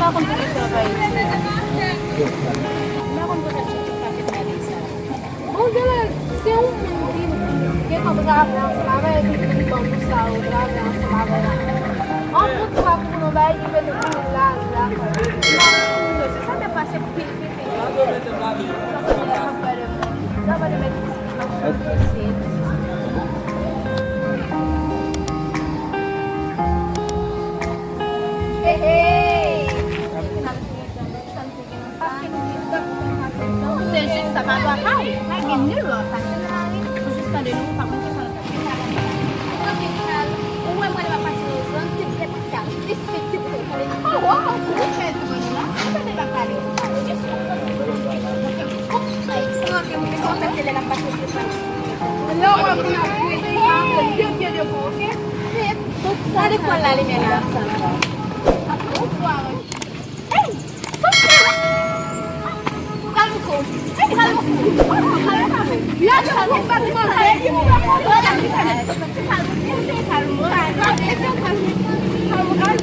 akong tuloy-tuloy. Wala akong tuloy-tuloy kapit na Lisa. Oh, gala. Siya yung kaya kapag ang sumabay, hindi ko ang gusto. Grabe ang sumabay na. Oh, puto ka kung mabay, iba na kung lang. Sana pa sa Pilipin. Dapat naman isip. Hey! Sensus sama bakal. Lagi dulu, pasti nangis. Khusus tadi dulu Pak Menteri salah satu. Itu tinggal umum ada Bapak Sultan sedikit tak. Dispektif kali. Oh, wow, saya tu mana? Apa dia bakal? Semua yang mungkin kau pasti dalam pasal Sultan. Hello, aku nak pergi. Dia okey. Ada kuala lali merah. Hey, kalku. Ya, kamu pasti mau saya. Kamu kan,